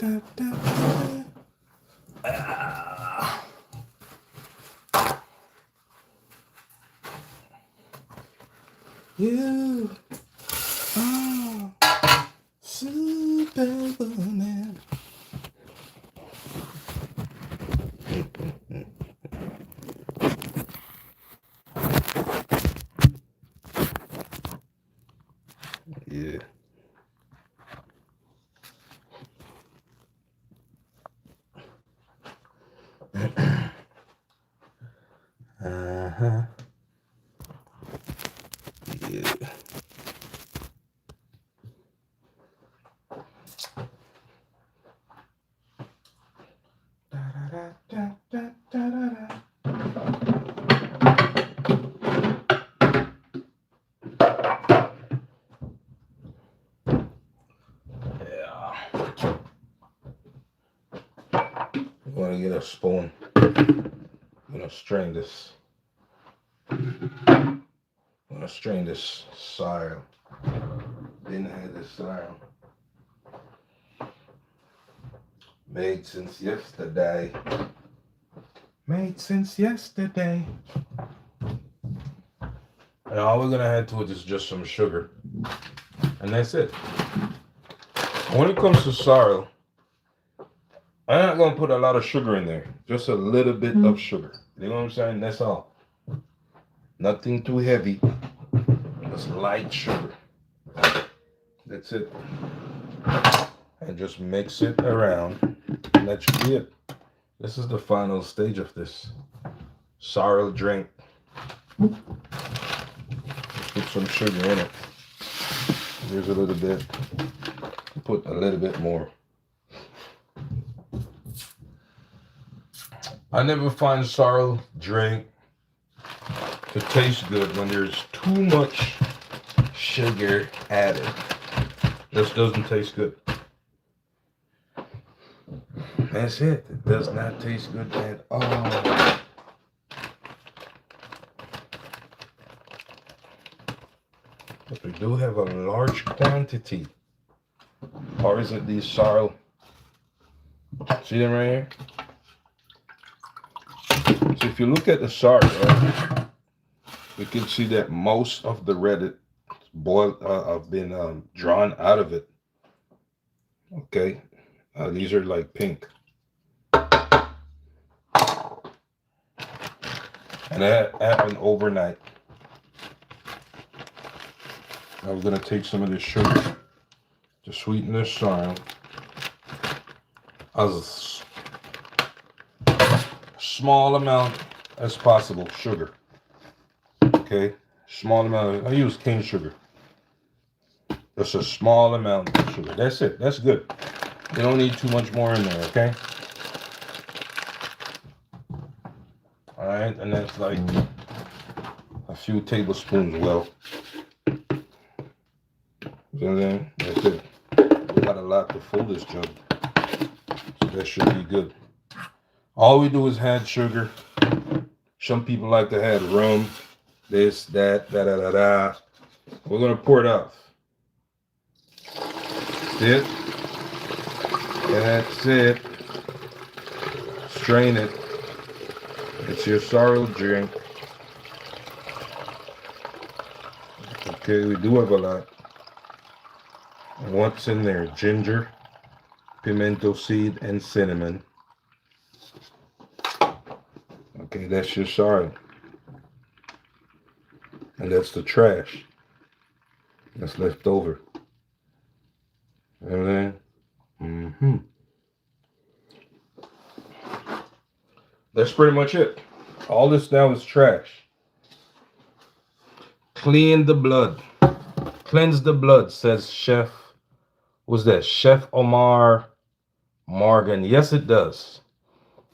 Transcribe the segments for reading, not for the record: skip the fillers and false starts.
You are Superwoman. Yeah. Uh-huh. Yeah. I'm gonna get a spoon. I'm gonna strain this. I'm gonna strain this sorrel. Didn't have this sorrel. Made since yesterday. Made since yesterday. And all we're gonna add to it is just some sugar. And that's it. When it comes to sorrel, I'm not gonna put a lot of sugar in there. Just a little bit of sugar. You know what I'm saying? That's all. Nothing too heavy. Just light sugar. That's it. And just mix it around. And that should be it. This is the final stage of this sorrel drink. Put some sugar in it. Here's a little bit. Put a little bit more. I never find sorrel drink to taste good when there's too much sugar added. This doesn't taste good. That's it. It does not taste good at all. But we do have a large quantity. Or is it these sorrel? See them right here? So if you look at the sorrel, right, you can see that most of the red have been drawn out of it. Okay, these are like pink. And that happened overnight. Now we're going to take some of this sugar to sweeten this sorrel. As small amount as possible sugar. Okay, small amount. I use cane sugar. Just a small amount of sugar. That's it. That's good. You don't need too much more in there. Okay. All right, and that's like a few tablespoons. Well, then that's it. We got a lot to fill this jug, so that should be good. All we do is add sugar. Some people like to add rum, this, that, da. We're gonna pour it out. That's it. And that's it. Strain it. It's your sorrel drink. Okay, we do have a lot. And what's in there? Ginger, pimento seed, and cinnamon. Okay, that's your sorrel. And that's the trash that's left over. And then, that's pretty much it. All this now is trash. Clean the blood. Cleanse the blood, says Chef. What's that? Chef Omar Morgan. Yes, it does.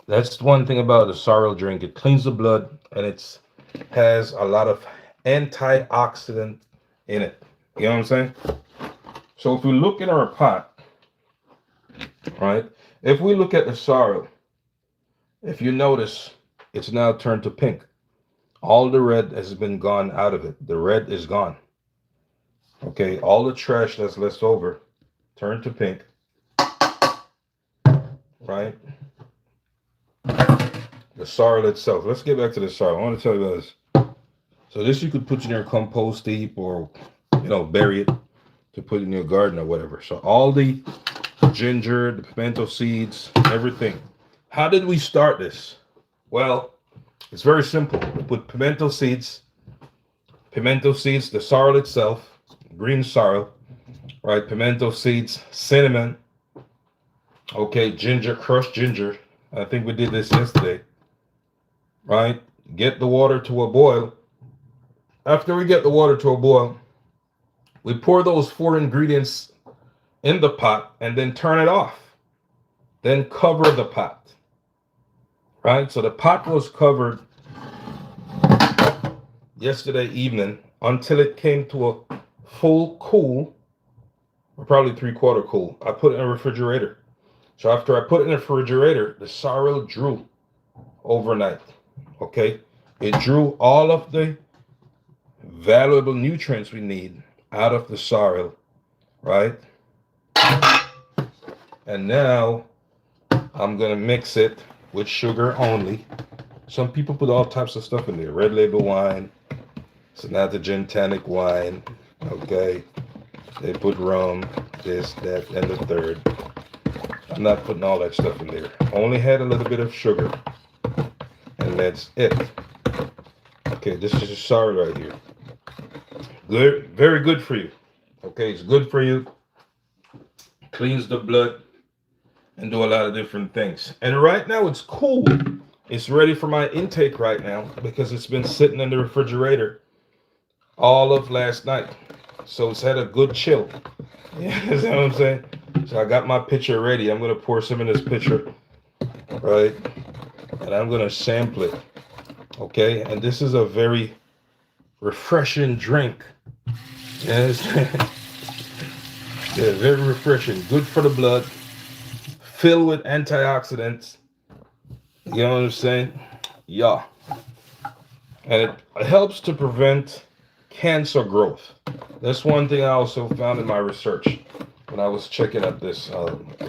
That's one thing about the sorrel drink. It cleans the blood and it has a lot of antioxidant in it. You know what I'm saying? So if we look in our pot, right? If we look at the sorrel, if you notice, it's now turned to pink. All the red has been gone out of it. The red is gone. Okay, all the trash that's left over turned to pink. right? The sorrel itself. Let's get back to the sorrel. I want to tell you about this. So this you could put in your compost heap, or bury it to put in your garden or whatever. So all the ginger, the pimento seeds, everything. How did we start this? Well, it's very simple. We put pimento seeds, the sorrel itself, green sorrel, right? Pimento seeds, cinnamon, okay, ginger, crushed ginger. I think we did this yesterday, right? Get the water to a boil. After we get the water to a boil, we pour those 4 ingredients in the pot and then turn it off. Then cover the pot, right? So the pot was covered yesterday evening until it came to a full cool, or probably 3/4 cool. I put it in a refrigerator. So after I put it in the refrigerator, the sorrel drew overnight. Okay, it drew all of the valuable nutrients we need out of the sorrel, right? And now I'm gonna mix it with sugar only. Some people put all types of stuff in there. Red label wine, Sonata tonic wine, okay? They put rum, this, that, and the third. I'm not putting all that stuff in there. Only had a little bit of sugar, and that's it. Okay, this is a sorrel right here. Good, very good for you. Okay, it's good for you. Cleans the blood and do a lot of different things. And right now it's cool. It's ready for my intake right now because it's been sitting in the refrigerator all of last night. So it's had a good chill. Yeah, you know what I'm saying? So I got my pitcher ready. I'm gonna pour some in this pitcher, right? And I'm gonna sample it. Okay, and this is a very refreshing drink. Yes. Yeah, very refreshing. Good for the blood. Filled with antioxidants. You know what I'm saying? Yeah. And it helps to prevent cancer growth. That's one thing I also found in my research when I was checking up this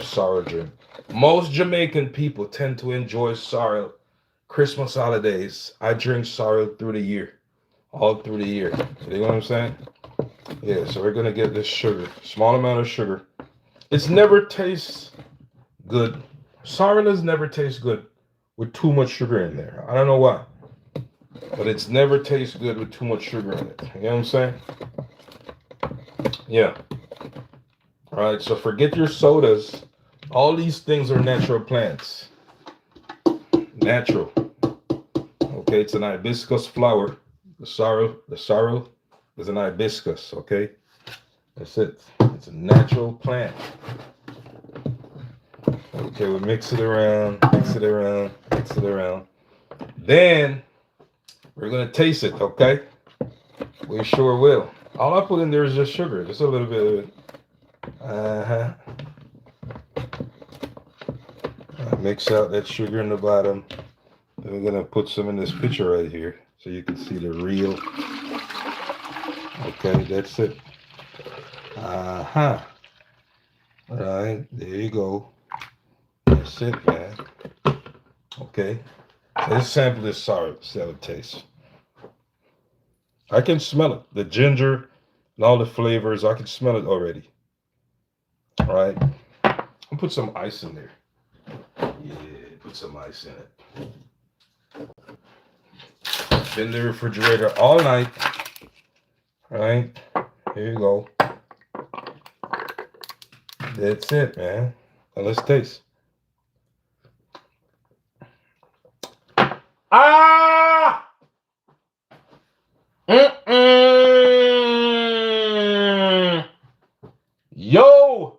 sorrel drink. Most Jamaican people tend to enjoy sorrel Christmas holidays. I drink sorrel through the year. All through the year. You know what I'm saying? Yeah, so we're gonna get this sugar. Small amount of sugar. It's never tastes good. Sorrel never tastes good with too much sugar in there. I don't know why. But it's never tastes good with too much sugar in it. You know what I'm saying? Yeah. All right, so forget your sodas. All these things are natural plants. Natural. Okay, it's an hibiscus flower. The sorrel is an hibiscus, okay? That's it. It's a natural plant. Okay, we mix it around, mix it around, mix it around. Then we're gonna taste it, okay? We sure will. All I put in there is just sugar, just a little bit of it. Mix out that sugar in the bottom. Then we're gonna put some in this pitcher right here so you can see the real. Okay, that's it. All right, there you go. That's it, man. Okay, let's sample this sorrel, see how it tastes. I can smell it. The ginger and all the flavors, I can smell it already. All right, I'll put some ice in there. Yeah, put some ice in it. Been in the refrigerator all night. All right, here you go. That's it, man. Now let's taste. Ah! Yo!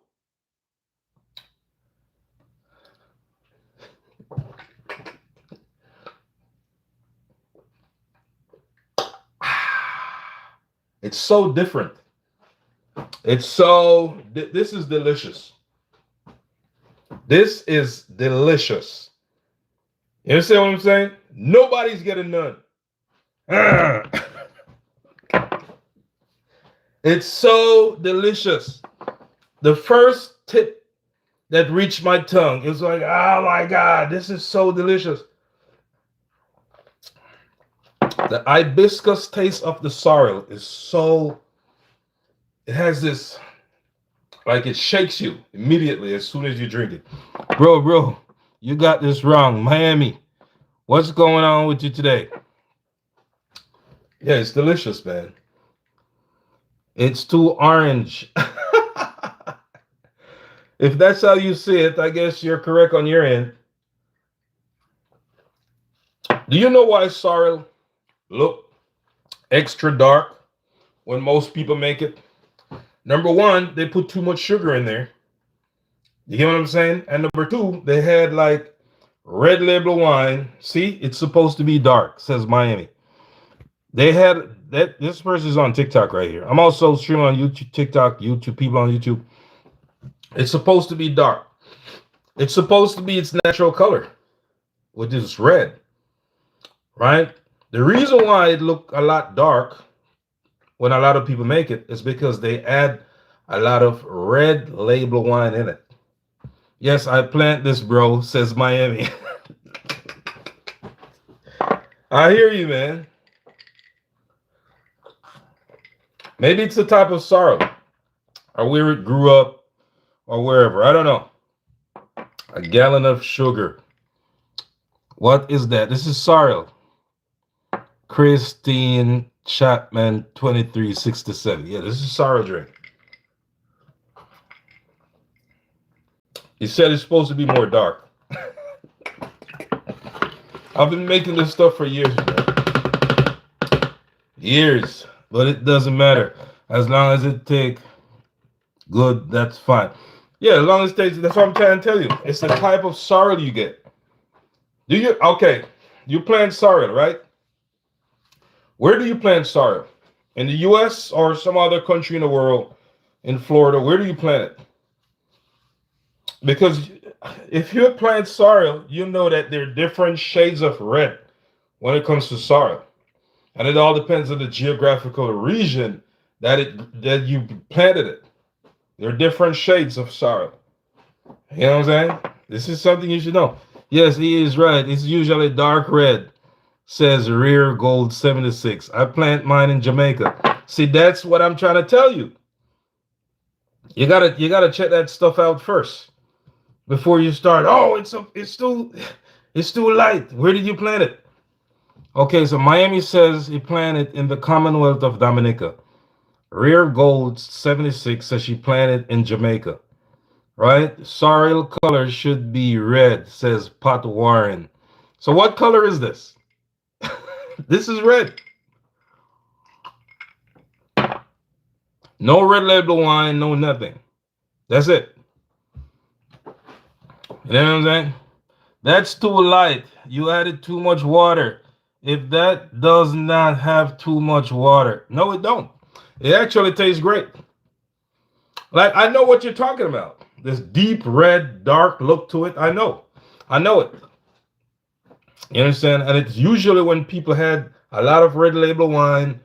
It's so different. It's so, this is delicious. This is delicious. You understand what I'm saying? Nobody's getting none. It's so delicious. The first tip that reached my tongue. It's like, oh my God, this is so delicious. The hibiscus taste of the sorrel is so, it has this, like it shakes you immediately as soon as you drink it. Bro, you got this wrong. Miami, what's going on with you today? Yeah, it's delicious, man. It's too orange. If that's how you see it, I guess you're correct on your end. Do you know why sorrel look extra dark when most people make it? Number one, they put too much sugar in there. You get what I'm saying? And number two, they had like red label wine. See, it's supposed to be dark, says Miami. They had that. This person's on TikTok right here. I'm also streaming on YouTube, TikTok, YouTube, people on YouTube. It's supposed to be dark. It's supposed to be its natural color, which is red, right? The reason why it look a lot dark when a lot of people make it is because they add a lot of red label wine in it. Yes, I plant this, bro, says Miami. I hear you, man. Maybe it's the type of sorrel or where it grew up or wherever. I don't know. A gallon of sugar. What is that? This is sorrel. Christine Chapman 2367. Yeah, this is sorrel drink. He said it's supposed to be more dark. I've been making this stuff for years, man. Years. But it doesn't matter. As long as it tastes good, that's fine. Yeah, as long as it tastes, that's what I'm trying to tell you. It's the type of sorrel you get. Do you? Okay. You plant sorrel, right? Where do you plant sorrel? In the US or some other country in the world? In Florida, where do you plant it? Because if you plant sorrel, you know that there are different shades of red when it comes to sorrel. And it all depends on the geographical region that you planted it. There are different shades of sorrel. You know what I'm saying? This is something you should know. Yes, he is right. It's usually dark red, says Rear Gold 76. I plant mine in Jamaica. See, that's what I'm trying to tell you. You gotta check that stuff out first before you start. Oh, it's too light. Where did you plant it? Okay, so Miami says he planted in the Commonwealth of Dominica. Rear Gold 76 says she planted in Jamaica. Right? Sorrel color should be red, says Pot Warren. So what color is this? This is red. No red label wine, no nothing. That's it. You know what I'm saying? That's too light. You added too much water. If that does not have too much water, no, it don't. It actually tastes great. Like, I know what you're talking about. This deep red, dark look to it. I know it. You understand? And it's usually when people had a lot of red label wine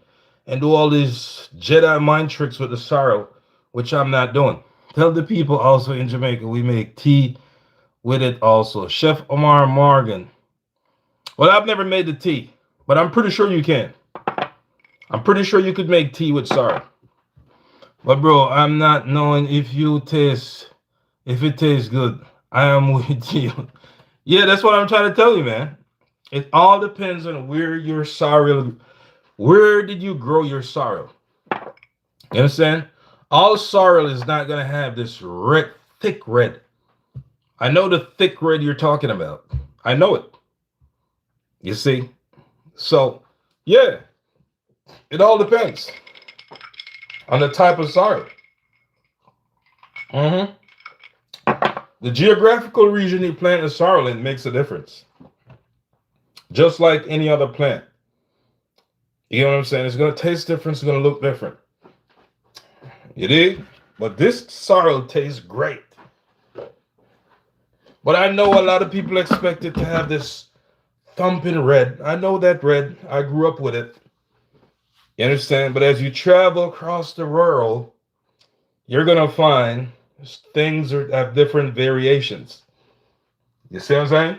and do all these Jedi mind tricks with the sorrel, which I'm not doing. Tell the people also in Jamaica we make tea with it also. Chef Omar Morgan. Well, I've never made the tea, but I'm pretty sure you can. I'm pretty sure you could make tea with sorrel. But bro, I'm not knowing if it tastes good. I am with you. Yeah, that's what I'm trying to tell you, man. It all depends on where your sorrel, where did you grow your sorrel? You understand? All sorrel is not gonna have this red, thick red. I know the thick red you're talking about. I know it. You see? So, yeah, it all depends on the type of sorrel. The geographical region you plant a sorrel in makes a difference. Just like any other plant. You know what I'm saying? It's going to taste different. It's going to look different. You dig? But this sorrel tastes great. But I know a lot of people expect it to have this thumping red. I know that red. I grew up with it. You understand? But as you travel across the world, you're going to find things have different variations. You see what I'm saying?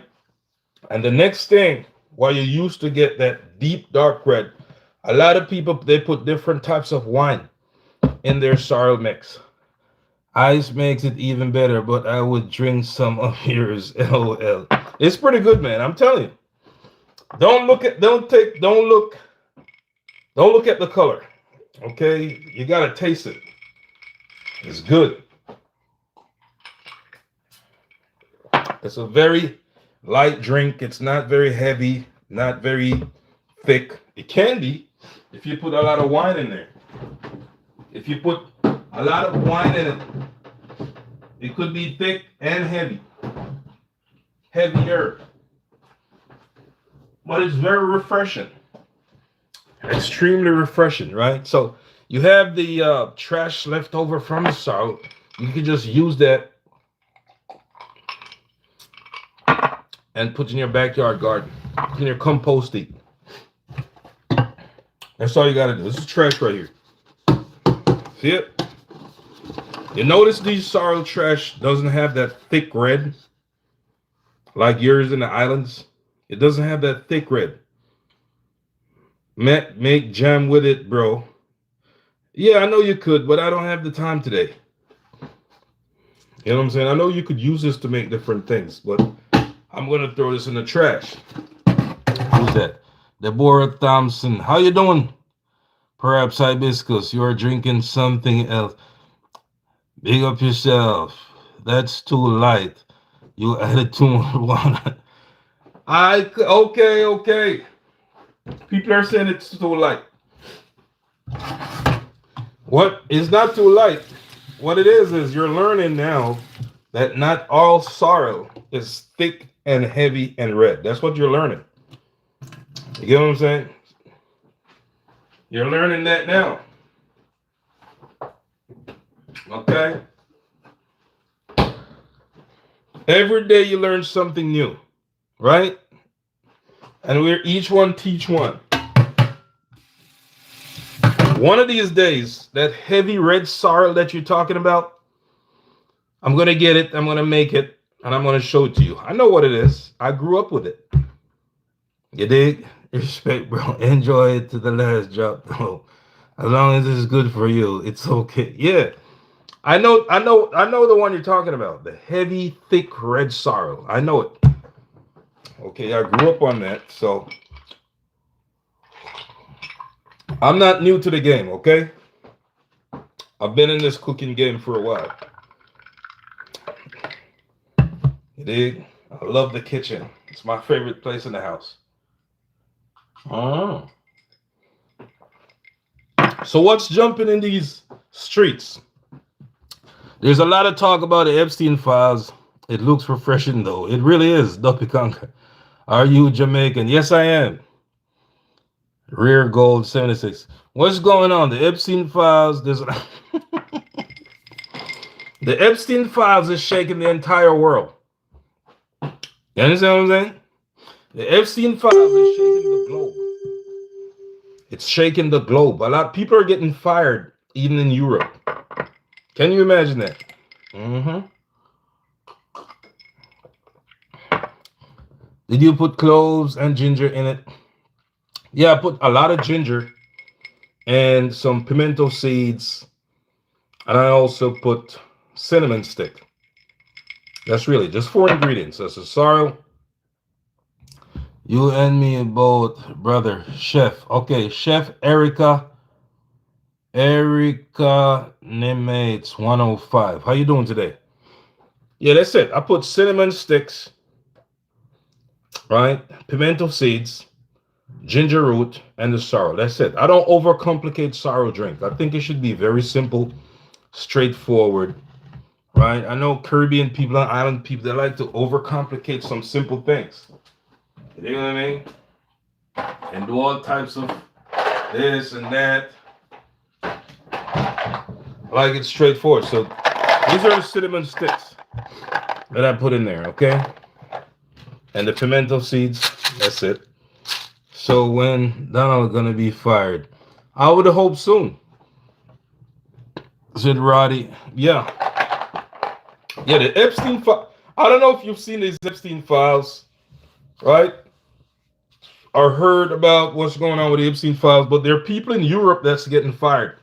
And the next thing, while you used to get that deep dark red, a lot of people they put different types of wine in their sorrel mix. Ice makes it even better, but I would drink some of yours. LOL. It's pretty good, man. I'm telling you. Don't look at the color. Okay? You gotta taste it. It's good. It's a very light drink. It's not very heavy, not very thick. It can be if you put a lot of wine in there. If you put a lot of wine in it, it could be thick and heavy. Heavier. But it's very refreshing. Extremely refreshing, right? So you have the trash left over from the sorrel. You can just use that and put in your backyard garden, in your composting. That's all you gotta do. This is trash right here. See it? You notice these sorrel trash doesn't have that thick red like yours in the islands. It doesn't have that thick red. Make jam with it, bro. Yeah, I know you could, but I don't have the time today. You know what I'm saying? I know you could use this to make different things, but I'm gonna throw this in the trash. Who's that? Deborah Thompson. How you doing? Perhaps hibiscus. You are drinking something else. Big up yourself. That's too light. You added too much water. Okay. People are saying it's too light. What is not too light? What it is you're learning now that not all sorrel is thick and heavy and red. That's what you're learning. You get what I'm saying? You're learning that now. Okay? Every day you learn something new, right? And we're each one teach one. One of these days, that heavy red sorrel that you're talking about, I'm going to get it, I'm going to make it, and I'm going to show it to you. I know what it is. I grew up with it. You dig? Respect, bro. Enjoy it to the last drop, though. As long as it's good for you, it's okay. Yeah. I know the one you're talking about. The heavy, thick red sorrel. I know it. Okay, I grew up on that, so I'm not new to the game, okay? I've been in this cooking game for a while. You dig? I love the kitchen. It's my favorite place in the house. Oh. So what's jumping in these streets? There's a lot of talk about the Epstein files. It looks refreshing, though. It really is, Duppy Conker. Are you Jamaican? Yes, I am. Rear Gold 76. What's going on? The Epstein files. The Epstein files is shaking the entire world. You understand what I'm saying? The Epstein files is shaking the globe. It's shaking the globe. A lot of people are getting fired, even in Europe. Can you imagine that? Did you put cloves and ginger in it? Yeah, I put a lot of ginger and some pimento seeds. And I also put cinnamon stick. That's really just 4 ingredients. That's a sorrel. You and me both, brother. Chef. Okay, Chef Erica Nemates 105. How you doing today? Yeah, that's it. I put cinnamon sticks, right? Pimento seeds, ginger root, and the sorrel. That's it. I don't overcomplicate sorrel drink. I think it should be very simple, straightforward, right? I know Caribbean people and island people, they like to overcomplicate some simple things. You know what I mean? And do all types of this and that. I like it straightforward. So these are the cinnamon sticks that I put in there, okay? And the pimento seeds, that's it. So when Donald gonna be fired? I would hope soon, said Roddy. Yeah. Yeah, the Epstein file. I don't know if you've seen these Epstein files, right? Or heard about what's going on with the Epstein files, but there are people in Europe that's getting fired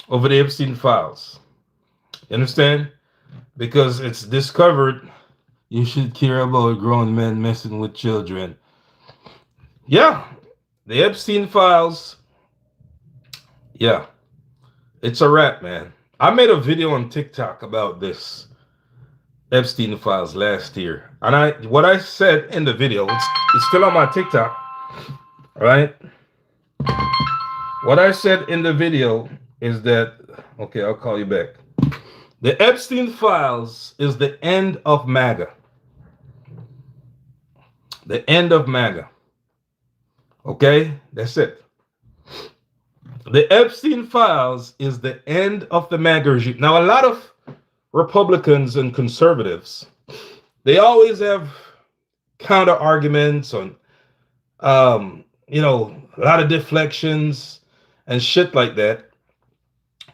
over the Epstein files. You understand? Because it's discovered you should care about grown men messing with children. Yeah, the Epstein files. Yeah, it's a wrap, man. I made a video on TikTok about this Epstein files last year, and what I said in the video, it's still on my TikTok, right? What I said in the video is that, okay, I'll call you back. The Epstein files is the end of MAGA. The end of MAGA. Okay, that's it. The Epstein files is the end of the MAGA regime. Now, a lot of Republicans and conservatives, they always have counter arguments on, a lot of deflections and shit like that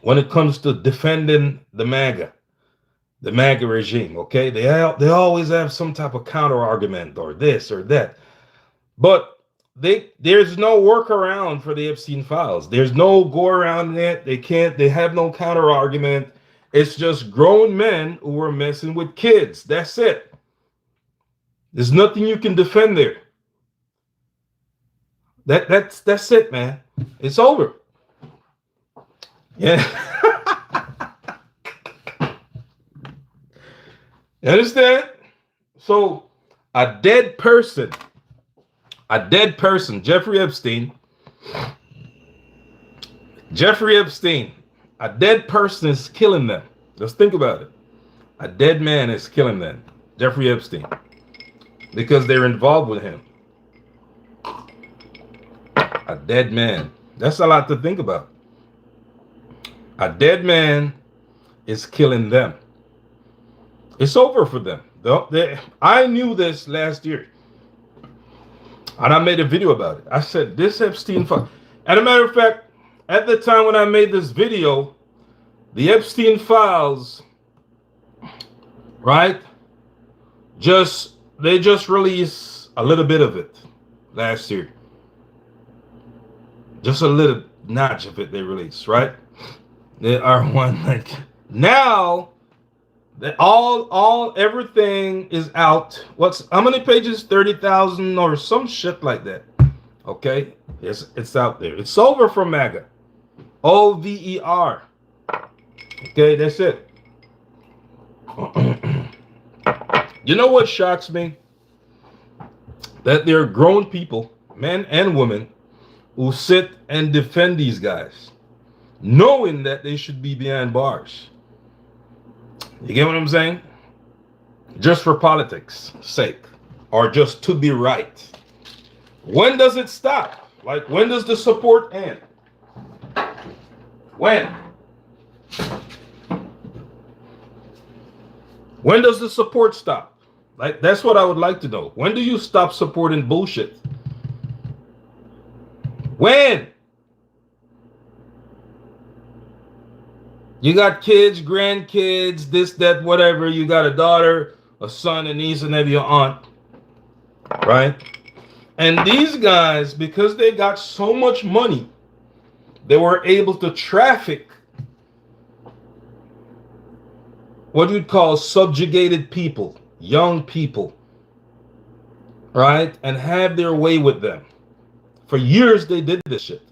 when it comes to defending the MAGA regime. Okay, they always have some type of counter argument or this or that, but there's no workaround for the Epstein files. There's no go around it. They have no counter argument. It's just grown men who are messing with kids. That's it. There's nothing you can defend there. That's it, man. It's over. Yeah. You understand? So a dead person, Jeffrey Epstein, a dead person is killing them. Just think about it. A dead man is killing them. Jeffrey Epstein. Because they're involved with him. A dead man. That's a lot to think about. A dead man is killing them. It's over for them. I knew this last year. And I made a video about it. I said, this Epstein file. As a matter of fact, at the time when I made this video, the Epstein files, right? They just released a little bit of it last year. Just a little notch of it they released, right? They are one like now that everything is out. How many pages? 30,000 or some shit like that. Okay, it's out there. It's over for MAGA. OVER. Okay, that's it. You know what shocks me? That there are grown people, men and women, who sit and defend these guys, knowing that they should be behind bars. You get what I'm saying? Just for politics' sake, or just to be right. When does it stop? Like, when does the support end? When? When does the support stop? Like, that's what I would like to know. When do you stop supporting bullshit? When? You got kids, grandkids, this, that, whatever. You got a daughter, a son, a niece, a nephew, an aunt. Right? And these guys, because they got so much money, they were able to traffic what you'd call subjugated people, young people, right? And have their way with them. For years, they did this shit.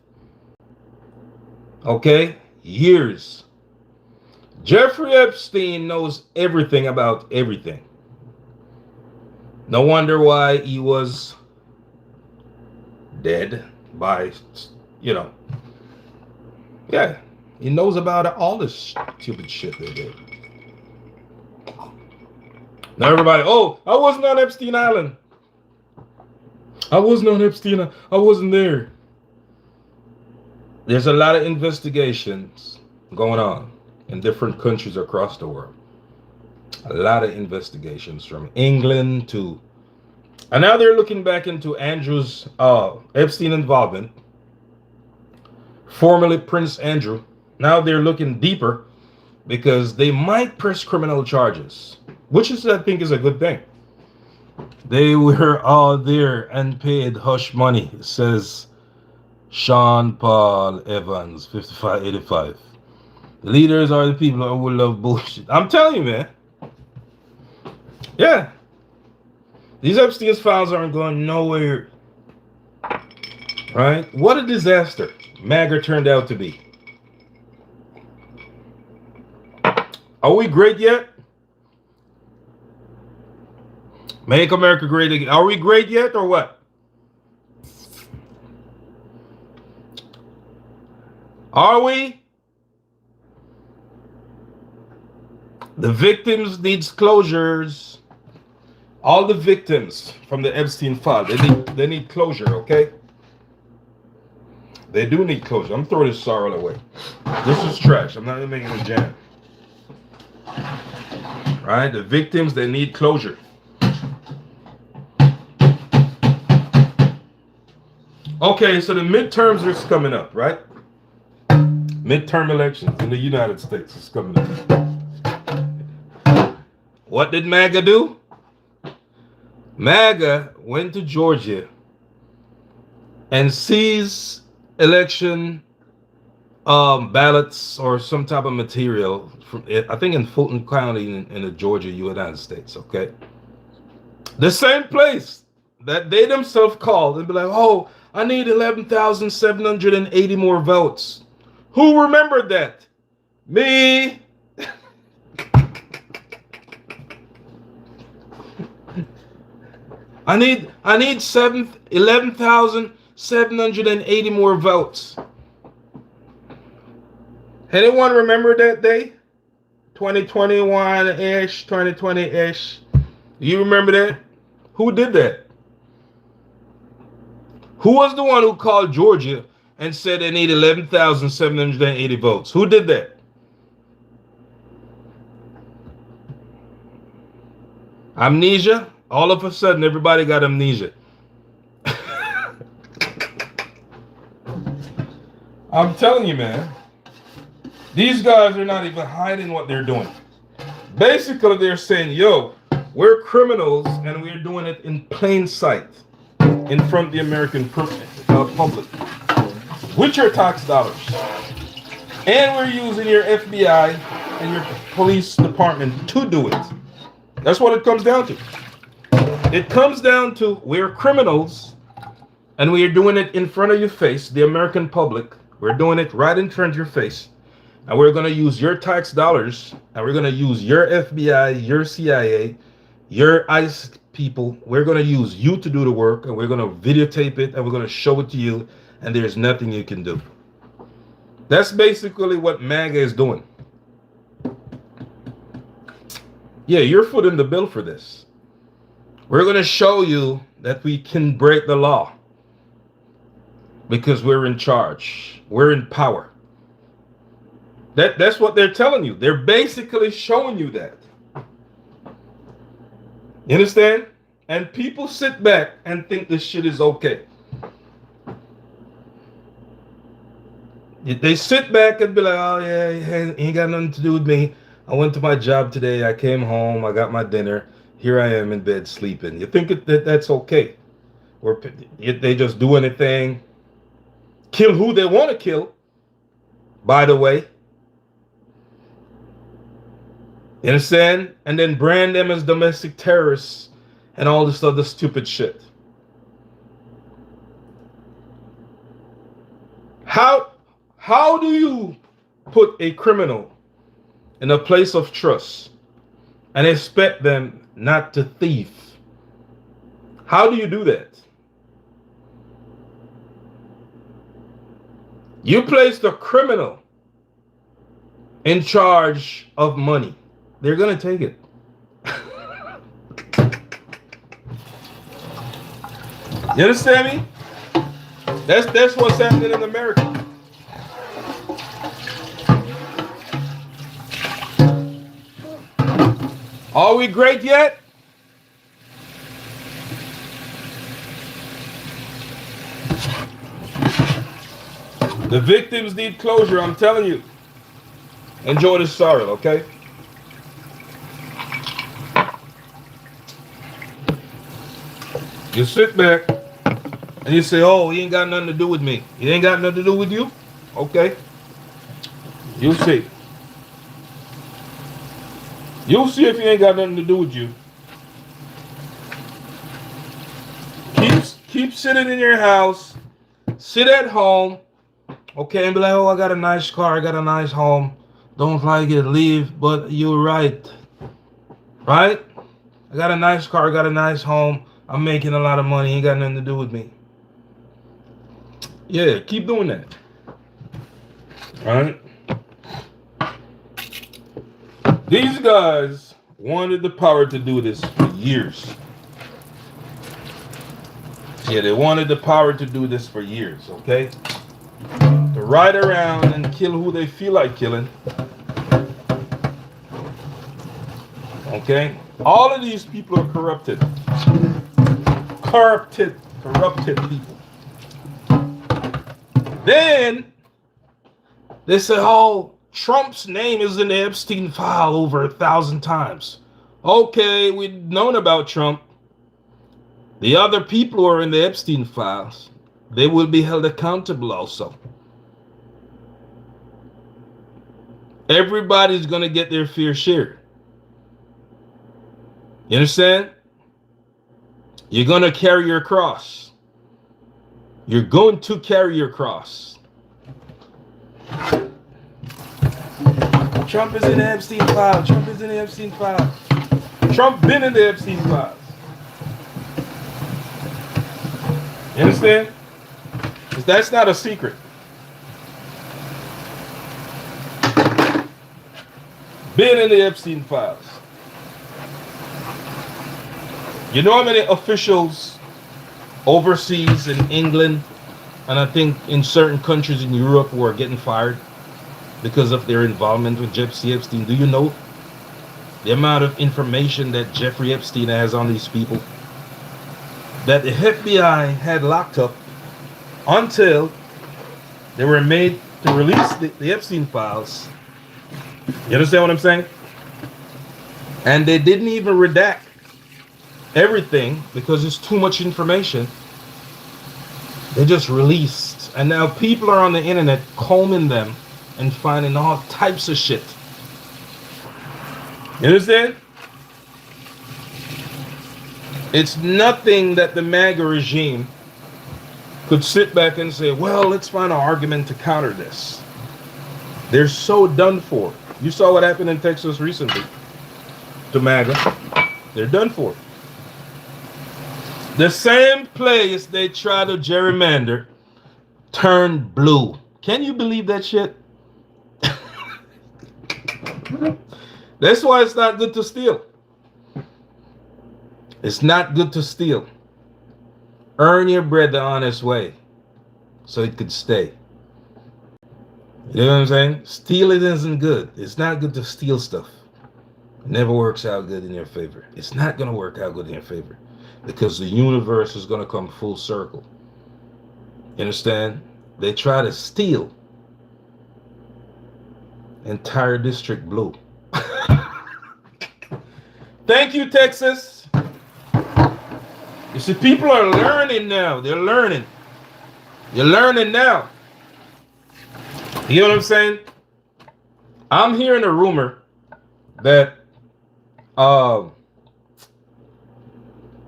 Okay? Years. Jeffrey Epstein knows everything about everything. No wonder why he was dead by, yeah, he knows about all this stupid shit they did. Now everybody, oh, I wasn't on Epstein Island. I wasn't on Epstein. I wasn't there. There's a lot of investigations going on in different countries across the world. A lot of investigations from England to, and now they're looking back into Andrew's Epstein involvement, formerly Prince Andrew. Now they're looking deeper because they might press criminal charges, which is, I think, is a good thing. They were all there and paid hush money, says Sean Paul Evans, 5585. The leaders are the people who love bullshit. I'm telling you, man. Yeah. These Epstein's files aren't going nowhere. Right? What a disaster MAGA turned out to be. Are we great yet? Make America great again. Are we great yet or what? Are we? The victims needs closures. All the victims from the Epstein file, they need closure, okay? They do need closure. I'm throwing this sorrel away. This is trash. I'm not even making a jam. Right? The victims, they need closure. Okay, so the midterms are coming up, right? Midterm elections in the United States is coming up. What did MAGA do? MAGA went to Georgia and seized election ballots or some type of material from, I think, in Fulton County in the Georgia, United States, okay? The same place that they themselves called and be like, oh, I need 11,780 more votes. Who remembered that? Me. I need 11,780 more votes. Anyone remember that day? 2021-ish, 2020-ish. You remember that? Who did that? Who was the one who called Georgia and said they need 11,780 votes? Who did that? Amnesia? All of a sudden, everybody got amnesia. I'm telling you, man. These guys are not even hiding what they're doing. Basically, they're saying, yo, we're criminals and we're doing it in plain sight in front of the American public with your tax dollars. And we're using your FBI and your police department to do it. That's what it comes down to. It comes down to we're criminals and we're doing it in front of your face, the American public. We're doing it right in front of your face. And we're going to use your tax dollars and we're going to use your FBI, your CIA, your ICE people. We're going to use you to do the work and we're going to videotape it and we're going to show it to you and there's nothing you can do. That's basically what MAGA is doing. Yeah, you're footing the bill for this. We're going to show you that we can break the law because we're in charge. We're in power. That's what they're telling you. They're basically showing you that. You understand? And people sit back and think this shit is okay. They sit back and be like, oh yeah, it ain't got nothing to do with me. I went to my job today. I came home. I got my dinner. Here I am in bed sleeping. You think that's okay? Or they just do anything. Kill who they want to kill, by the way. You understand? And then brand them as domestic terrorists and all this other stupid shit. How do you put a criminal in a place of trust and expect them not to thief? How do you do that? You place the criminal in charge of money. They're going to take it. You understand me? That's what's happening in America. Are we great yet? The victims need closure, I'm telling you. Enjoy this sorrel, okay? You sit back and you say, oh, he ain't got nothing to do with me. He ain't got nothing to do with you? Okay. You'll see. You'll see if he ain't got nothing to do with you. Keep sitting in your house. Sit at home. Okay, and be like, oh, I got a nice car. I got a nice home. Don't like it, leave. But you're right. Right? I got a nice car. I got a nice home. I'm making a lot of money. Ain't got nothing to do with me. Yeah, keep doing that. Right? These guys wanted the power to do this for years. Yeah, they wanted the power to do this for years, okay? To ride around and kill who they feel like killing. Okay? All of these people are corrupted. Corrupted people. Then they say, oh, Trump's name is in the Epstein file over 1,000 times. Okay, we've known about Trump. The other people who are in the Epstein files, they will be held accountable also. Everybody's going to get their fair share. You understand? You're going to carry your cross. You're going to carry your cross. Trump is in the Epstein file. Trump is in the Epstein file. Trump been in the Epstein files. You understand? Because that's not a secret. Been in the Epstein files. You know how many officials overseas in England and I think in certain countries in Europe who are getting fired because of their involvement with Jeffrey Epstein? Do you know the amount of information that Jeffrey Epstein has on these people that the FBI had locked up until they were made to release the Epstein files? You understand what I'm saying? And they didn't even redact everything because it's too much information. They just released. And now people are on the internet combing them and finding all types of shit. You understand? It's nothing that the MAGA regime could sit back and say, well, let's find an argument to counter this. They're so done for. You saw what happened in Texas recently to MAGA. They're done for. The same place they try to gerrymander turned blue. Can you believe that shit? That's why it's not good to steal. It's not good to steal. Earn your bread the honest way so it could stay. You know what I'm saying? Stealing isn't good. It's not good to steal stuff. It never works out good in your favor. It's not going to work out good in your favor because the universe is going to come full circle. You understand? They try to steal entire district blue. Thank you, Texas. You see, people are learning now. They're learning. You're learning now. You know what I'm saying? I'm hearing a rumor that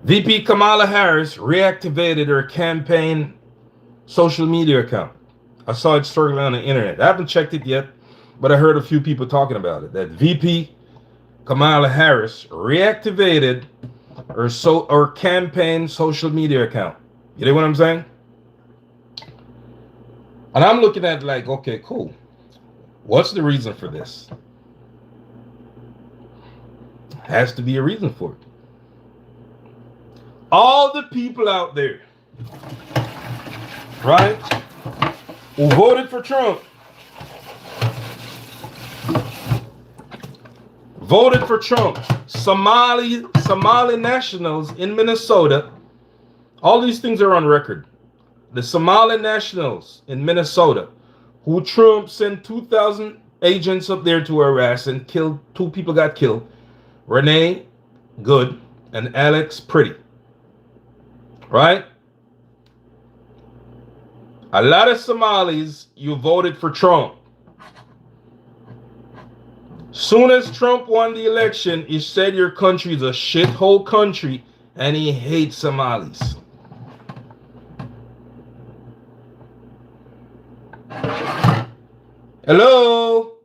VP Kamala Harris reactivated her campaign social media account. I saw it circling on the internet. I haven't checked it yet, but I heard a few people talking about it. That VP Kamala Harris reactivated her campaign social media account. You know what I'm saying? And I'm looking at it like, okay, cool. What's the reason for this? Has to be a reason for it. All the people out there, right, who voted for Trump, Somali nationals in Minnesota, all these things are on record. The Somali nationals in Minnesota who Trump sent $2,000 agents up there to harass and kill. 2 people got killed. Renee Good and Alex Pretty. Right? A lot of Somalis, you voted for Trump. Soon as Trump won the election, he said your country is a shithole country and he hates Somalis. Hello?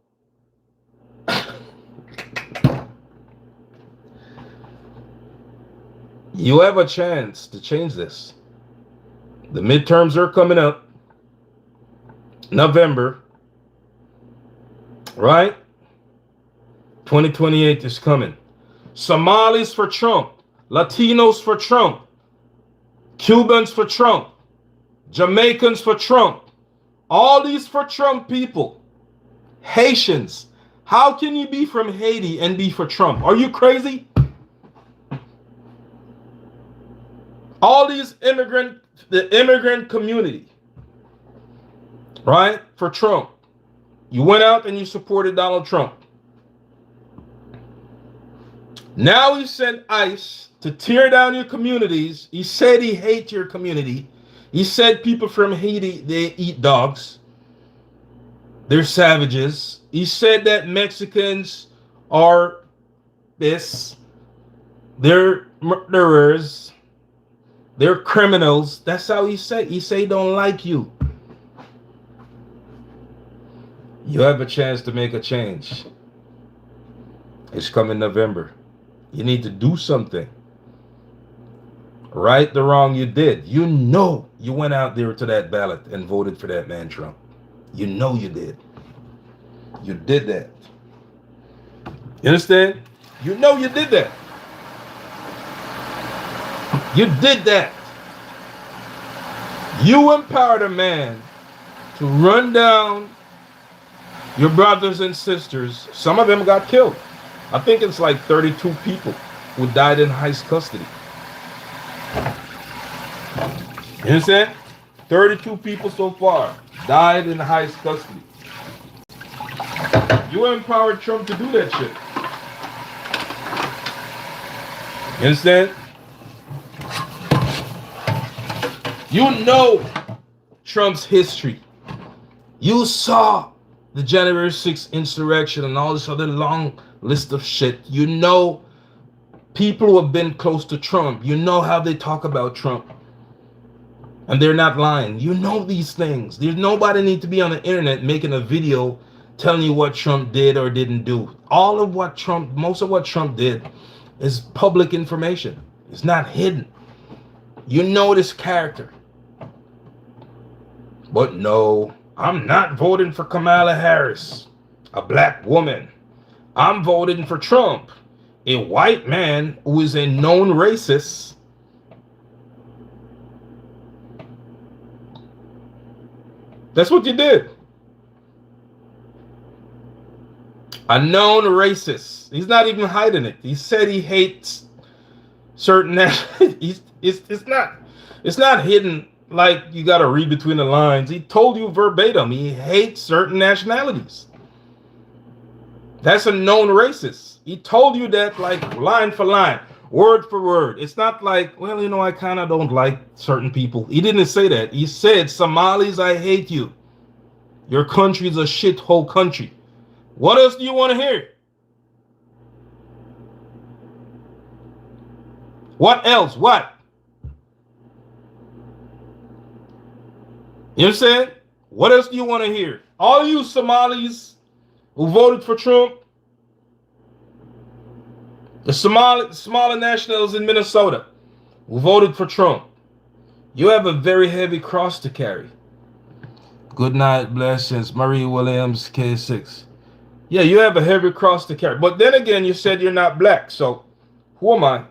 You have a chance to change this. The midterms are coming up. November. Right? 2028 is coming. Somalis for Trump. Latinos for Trump. Cubans for Trump. Jamaicans for Trump. All these for Trump people. Haitians. How can you be from Haiti and be for Trump? Are you crazy? All these the immigrant community, right? For Trump. You went out and you supported Donald Trump. Now he sent ICE to tear down your communities. He said he hates your community. He said people from Haiti, they eat dogs. They're savages. He said that Mexicans are this. They're murderers. They're criminals. That's how he said. He say he don't like you. You have a chance to make a change. It's coming November. You need to do something. Right the wrong you did. You know you went out there to that ballot and voted for that man Trump. You know you did. You did that. You understand? You know you did that. You did that. You empowered a man to run down your brothers and sisters. Some of them got killed. I think it's like 32 people who died in ICE custody. You understand? 32 people so far died in ICE custody. You empowered Trump to do that shit. You understand? You know Trump's history. You saw the January 6th insurrection and all this other long list of shit. You know people who have been close to Trump. You know how they talk about Trump. And they're not lying. You know these things. There's nobody need to be on the internet making a video telling you what Trump did or didn't do. All of what Trump, most of what Trump did is public information. It's not hidden. You know this character. But no, I'm not voting for Kamala Harris, a black woman. I'm voting for Trump, a white man who is a known racist. That's what you did. A known racist. He's not even hiding it. He said he hates certain nationalities. It's not hidden like you got to read between the lines. He told you verbatim he hates certain nationalities. That's a known racist. He told you that like line for line, word for word. It's not like, well, you know, I kind of don't like certain people. He didn't say that. He said, Somalis, I hate you. Your country's a shithole country. What else do you want to hear? What else? What? You understand? What else do you want to hear? All you Somalis who voted for Trump, the Somali nationals in Minnesota who voted for Trump, you have a very heavy cross to carry. Good night, blessings. Marie Williams, K6. Yeah, you have a heavy cross to carry. But then again, you said you're not black. So who am I?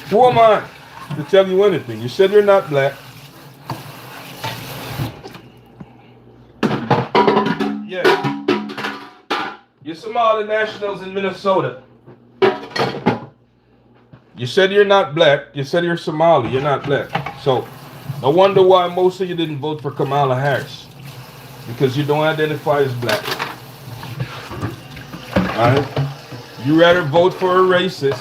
Who am I to tell you anything? You said you're not black. Yeah. You're Somali nationals in Minnesota. You said you're not black. You said you're Somali. You're not black. So No wonder why most of you didn't vote for Kamala Harris. Because you don't identify as black. Alright? You rather vote for a racist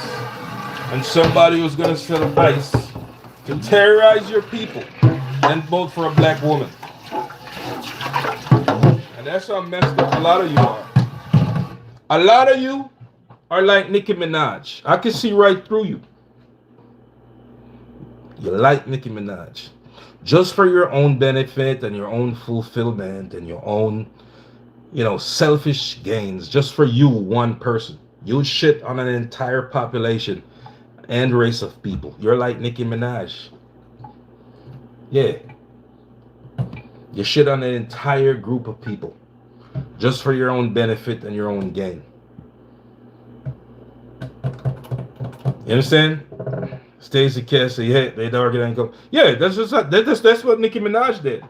and somebody who's going to sell vice to terrorize your people than vote for a black woman. And that's how messed up a lot of you are. A lot of you are like Nicki Minaj. I can see right through you. You like Nicki Minaj. Just for your own benefit and your own fulfillment and your own, selfish gains. Just for you, one person. You shit on an entire population and race of people. You're like Nicki Minaj. Yeah. You shit on an entire group of people. Just for your own benefit and your own gain. You understand? Stacey Cassie, yeah, they argue and go. Yeah, that's what Nicki Minaj did.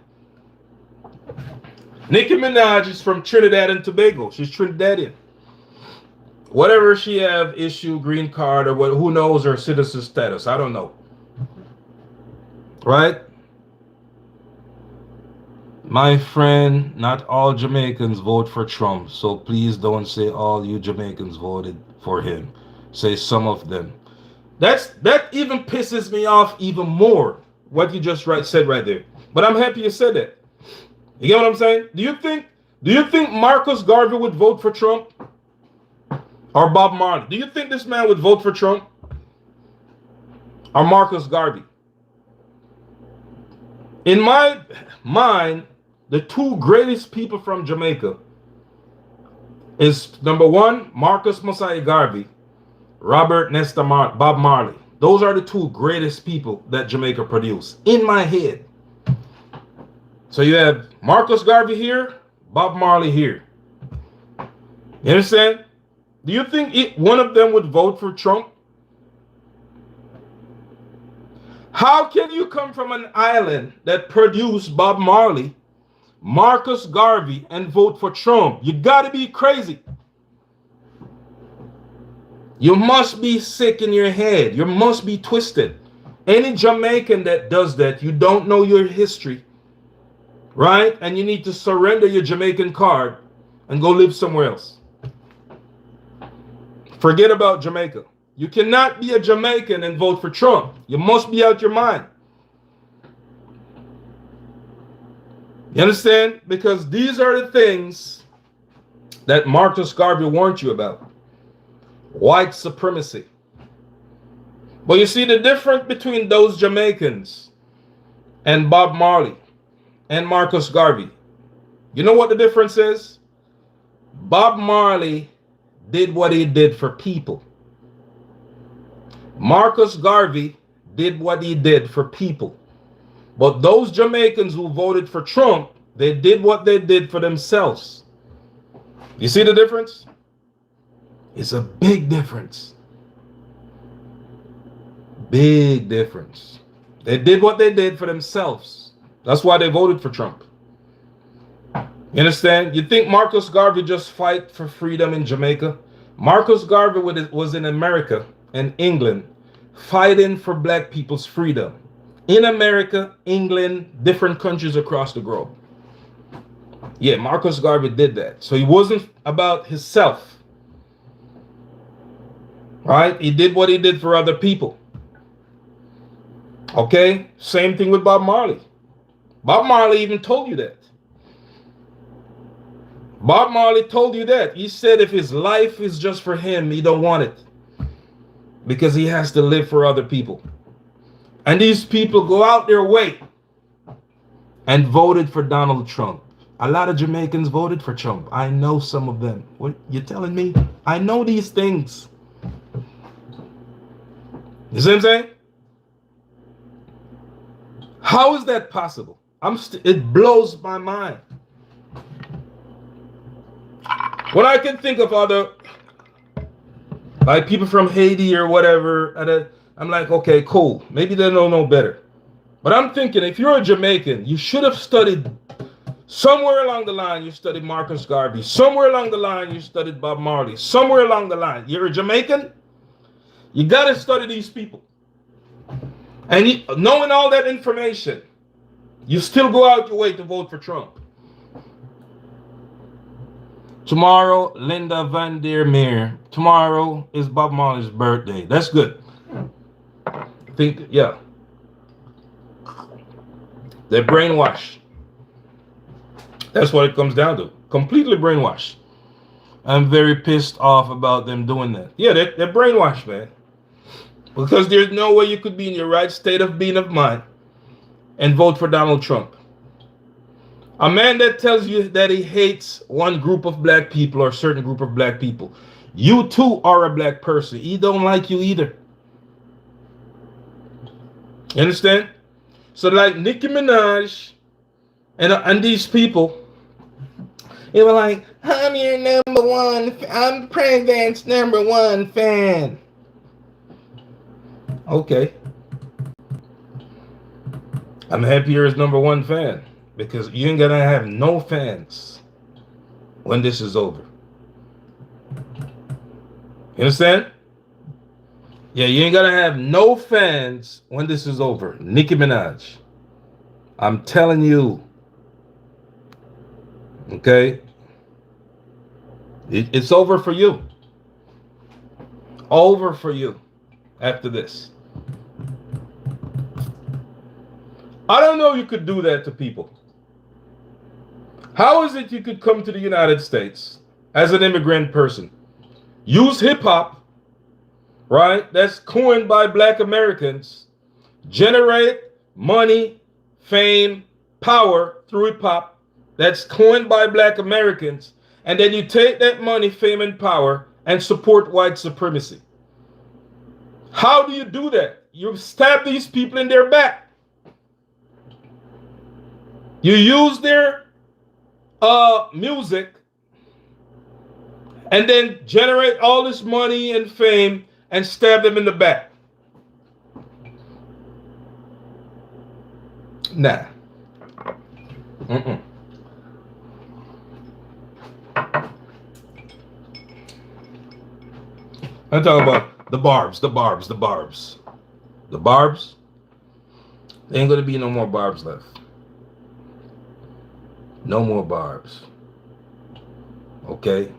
Nicki Minaj is from Trinidad and Tobago. She's Trinidadian. Whatever she have, issue, green card, or what, who knows her citizen status? I don't know. Right? My friend, not all Jamaicans vote for Trump, so please don't say all you Jamaicans voted for him. Say some of them. That even pisses me off even more, what you just said right there. But I'm happy you said that. You get what I'm saying? Do you think Marcus Garvey would vote for Trump? Or Bob Marley? Do you think this man would vote for Trump? Or Marcus Garvey? In my mind, the two greatest people from Jamaica is number one, Marcus Mosiah Garvey, Robert Nesta Bob Marley. Those are the two greatest people that Jamaica produced, in my head. So you have Marcus Garvey here, Bob Marley here. You understand? Do you think one of them would vote for Trump? How can you come from an island that produced Bob Marley, Marcus Garvey, and vote for Trump? You gotta be crazy. You must be sick in your head. You must be twisted. Any Jamaican that does that, you don't know your history, right? And you need to surrender your Jamaican card and go live somewhere else. Forget about Jamaica. You cannot be a Jamaican and vote for Trump. You must be out your mind. You understand? Because these are the things that Marcus Garvey warned you about. White supremacy. But you see the difference between those Jamaicans and Bob Marley and Marcus Garvey. You know what the difference is? Bob Marley did what he did for people. Marcus Garvey did what he did for people. But those Jamaicans who voted for Trump, they did what they did for themselves. You see the difference? It's a big difference. Big difference. They did what they did for themselves. That's why they voted for Trump. You understand? You think Marcus Garvey just fight for freedom in Jamaica? Marcus Garvey was in America and England fighting for black people's freedom. In America, England, different countries across the globe. Yeah, Marcus Garvey did that. So he wasn't about himself. Right? He did what he did for other people. Okay? Same thing with Bob Marley. Bob Marley even told you that. Bob Marley told you that. He said if his life is just for him, he don't want it. Because he has to live for other people. And these people go out their way and voted for Donald Trump. A lot of Jamaicans voted for Trump. I know some of them. What you telling me? I know these things. You see what I'm saying? How is that possible? It blows my mind. When I can think of other, like people from Haiti or whatever, I'm like, okay, cool. Maybe they don't know better. But I'm thinking, if you're a Jamaican, you should have studied, somewhere along the line, you studied Marcus Garvey. Somewhere along the line, you studied Bob Marley. Somewhere along the line, you're a Jamaican, you got to study these people. And knowing all that information, you still go out your way to vote for Trump. Tomorrow, Linda Van der Meer. Tomorrow is Bob Marley's birthday. That's good. Yeah. They're brainwashed. That's what it comes down to. Completely brainwashed. I'm very pissed off about them doing that. Yeah, they're brainwashed, man. Because there's no way you could be in your right state of being of mind and vote for Donald Trump. A man that tells you that he hates one group of black people or a certain group of black people. You too are a black person. He don't like you either. You understand? So like Nicki Minaj and these people, they were like, I'm your number one, I'm President's number one fan. Okay. I'm happy you're his number one fan. Because you ain't gonna have no fans when this is over. You understand? Yeah, you ain't gonna have no fans when this is over. Nicki Minaj. I'm telling you. Okay? It's over for you. Over for you after this. I don't know you could do that to people. How is it you could come to the United States as an immigrant person, use hip-hop, right, that's coined by black Americans, generate money, fame, power through hip-hop that's coined by black Americans, and then you take that money, fame, and power and support white supremacy? How do you do that? You stab these people in their back. You use their music and then generate all this money and fame and stab them in the back. Nah. I'm talking about the barbs. The barbs. There ain't gonna be no more barbs left. No more barbs. Okay?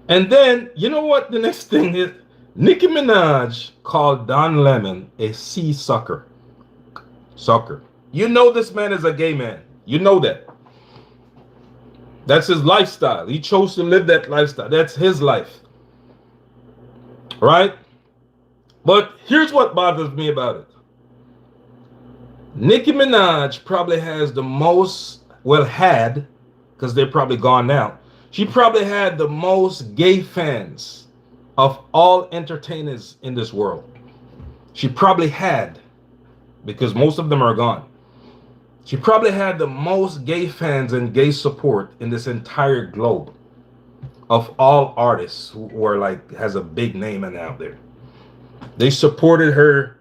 And then, you know what the next thing is? Nicki Minaj called Don Lemon a sea sucker. Sucker. You know this man is a gay man. You know that. That's his lifestyle. He chose to live that lifestyle. That's his life. Right? But here's what bothers me about it. Nicki Minaj probably has the most, well, had, because they're probably gone now, she probably had the most gay fans of all entertainers in this world. She probably had, because most of them are gone. She probably had the most gay fans and gay support in this entire globe of all artists who were like, has a big name and out there. They supported her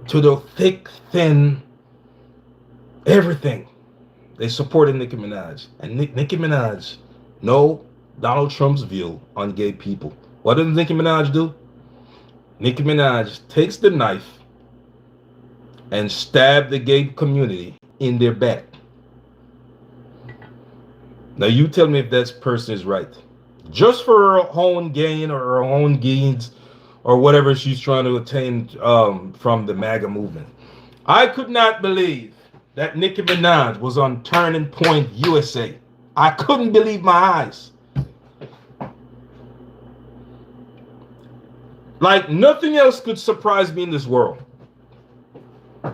to the thick, thin, everything. They supported Nicki Minaj. And Nicki Minaj know Donald Trump's view on gay people. What does Nicki Minaj do? Nicki Minaj takes the knife and stab the gay community in their back. Now you tell me if that person is right. Just for her own gain or her own gains or whatever she's trying to attain from the MAGA movement. I could not believe that Nicki Minaj was on Turning Point USA. I couldn't believe my eyes. Like nothing else could surprise me in this world.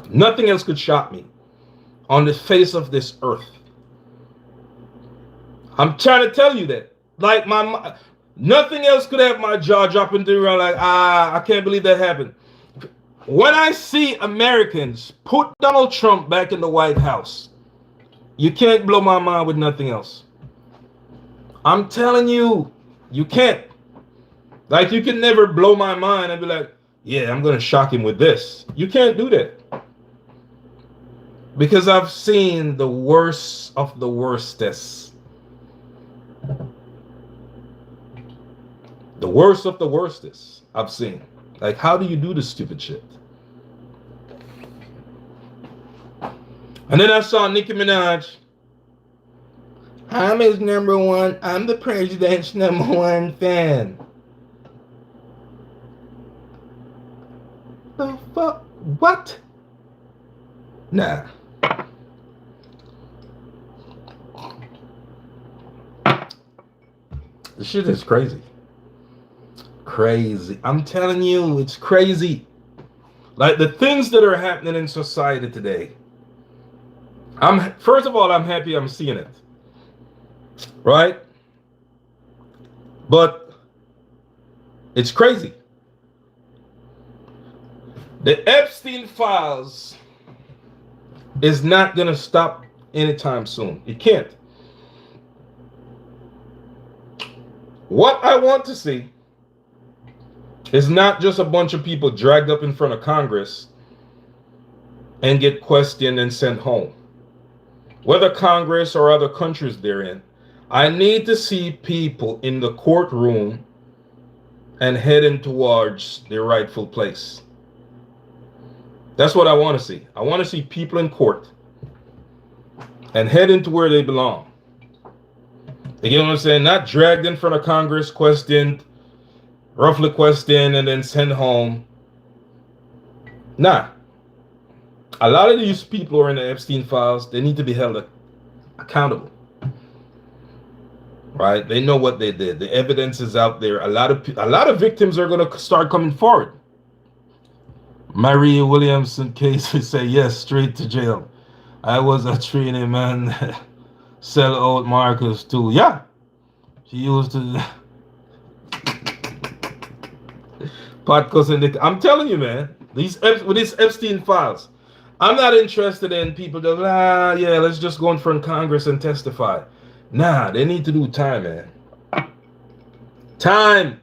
Nothing else could shock me on the face of this earth. I'm trying to tell you that. Like nothing else could have my jaw dropping through around like, I can't believe that happened. When I see Americans put Donald Trump back in the White House, you can't blow my mind with nothing else. I'm telling you, you can't. Like you can never blow my mind and be like, yeah, I'm going to shock him with this. You can't do that. Because I've seen the worst of the worstest. The worst of the worstest I've seen. Like, how do you do this stupid shit? And then I saw Nicki Minaj. I'm his number one. I'm the president's number one fan. The fuck? What? Nah. This shit is crazy. Crazy. I'm telling you, it's crazy. Like the things that are happening in society today. First of all, I'm happy I'm seeing it. Right? But it's crazy. The Epstein files is not going to stop anytime soon. It can't. What I want to see is not just a bunch of people dragged up in front of Congress and get questioned and sent home. Whether Congress or other countries they're in, I need to see people in the courtroom and heading towards their rightful place. That's what I want to see. I want to see people in court and heading to where they belong. You get what I'm saying? Not dragged in front of Congress, questioned, roughly questioned, and then sent home. Nah. A lot of these people who are in the Epstein files, they need to be held accountable. Right? They know what they did. The evidence is out there. A lot of victims are going to start coming forward. Maria Williamson case, say yes, straight to jail. I was a training man. Sell out Marcus too. Yeah. She used to podcast. I'm telling you, man, with these Epstein files, I'm not interested in people that, yeah, let's just go in front of Congress and testify. Nah, they need to do time, man. Time.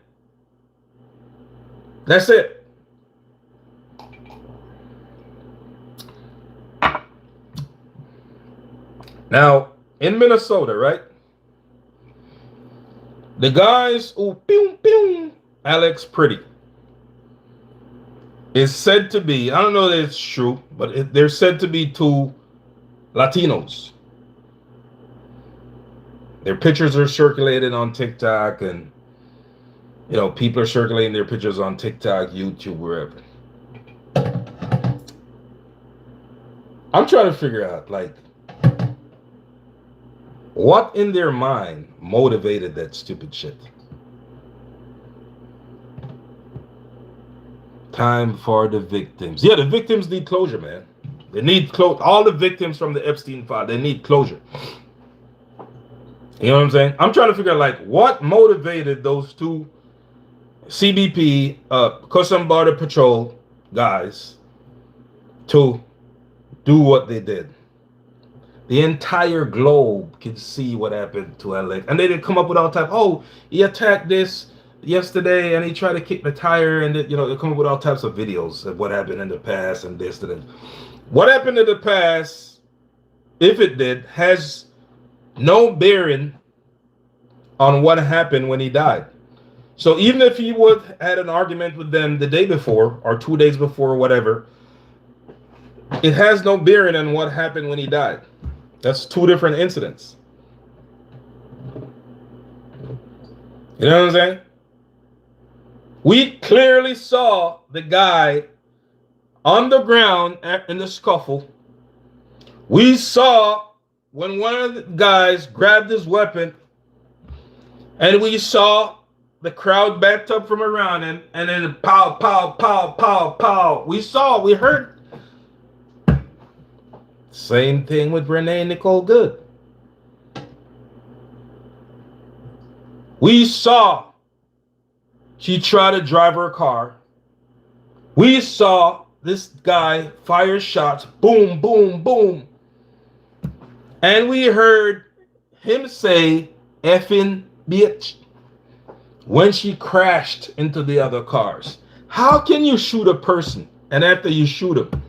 That's it. Now, in Minnesota, right? The guys who Alex Pretty is said to be, I don't know that it's true, but they're said to be two Latinos. Their pictures are circulated on TikTok, and people are circulating their pictures on TikTok, YouTube, wherever. I'm trying to figure out, like, what in their mind motivated that stupid shit? Time for the victims. Yeah, the victims need closure, man. They need closure. All the victims from the Epstein file, they need closure. You know what I'm saying? I'm trying to figure out, like, what motivated those two CBP, Customs Border Patrol guys to do what they did. The entire globe can see what happened to Alex. And they didn't come up with all types. Oh, he attacked this yesterday and he tried to kick the tire. And, they come up with all types of videos of what happened in the past and this and that. What happened in the past, if it did, has no bearing on what happened when he died. So even if he would had an argument with them the day before or 2 days before or whatever, it has no bearing on what happened when he died. That's two different incidents. You know what I'm saying? We clearly saw the guy on the ground in the scuffle. We saw when one of the guys grabbed his weapon, and we saw the crowd backed up from around him, and then pow, pow, pow, pow, pow. We heard. Same thing with Renee Nicole Good. We saw she tried to drive her car. We saw this guy fire shots, boom, boom, boom. And we heard him say, effing bitch, when she crashed into the other cars. How can you shoot a person, and after you shoot him,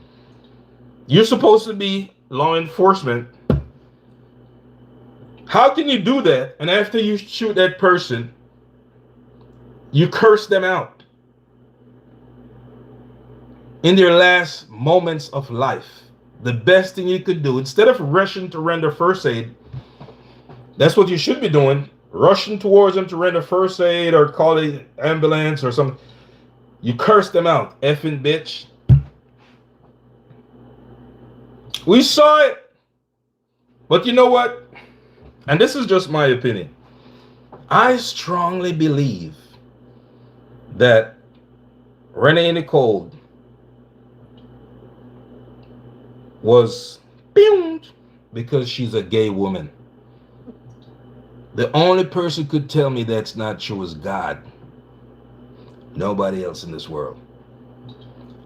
you're supposed to be law enforcement? How can you do that, and after you shoot that person, you curse them out? in their last moments of life. The best thing you could do, instead of rushing to render first aid, that's what you should be doing. Rushing towards them to render first aid or call the ambulance or something. You curse them out, effing bitch. We saw it. But you know what? And this is just my opinion. I strongly believe that Renee Nicole was pinged because she's a gay woman. The only person could tell me that's not true is God. Nobody else in this world.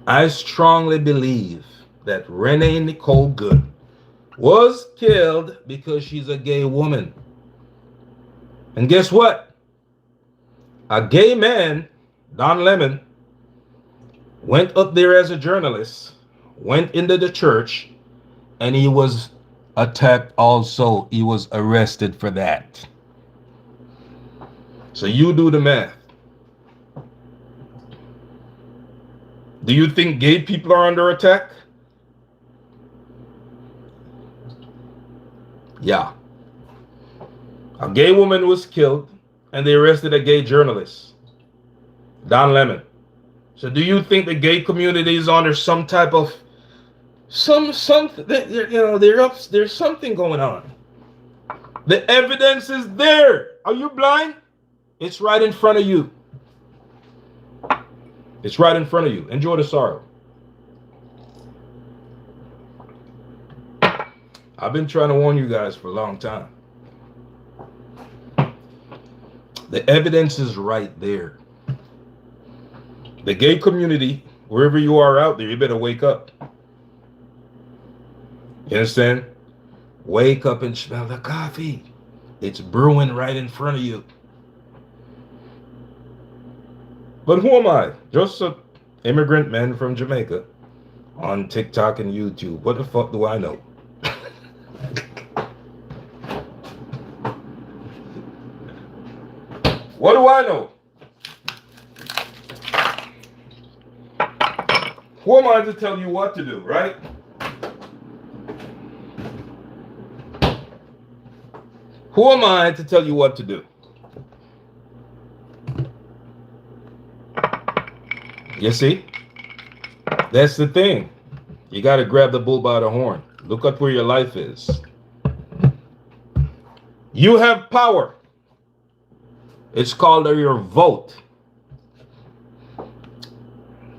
I strongly believe that Renee Nicole Good was killed because she's a gay woman. And guess what? A gay man, Don Lemon, went up there as a journalist, went into the church, and he was attacked also. He was arrested for that. So you do the math. Do you think gay people are under attack? Yeah. A gay woman was killed and they arrested a gay journalist, Don Lemon. So do you think the gay community is under some type of something, there's something going on. The evidence is there. Are you blind? It's right in front of you. It's right in front of you. Enjoy the sorrel. I've been trying to warn you guys for a long time. The evidence is right there. The gay community, wherever you are out there, you better wake up. You understand? Wake up and smell the coffee. It's brewing right in front of you. But who am I? Just an immigrant man from Jamaica on TikTok and YouTube. What the fuck do I know? What do I know? Who am I to tell you what to do, right? Who am I to tell you what to do? You see? That's the thing. You got to grab the bull by the horn. Look at where your life is. You have power. It's called your vote.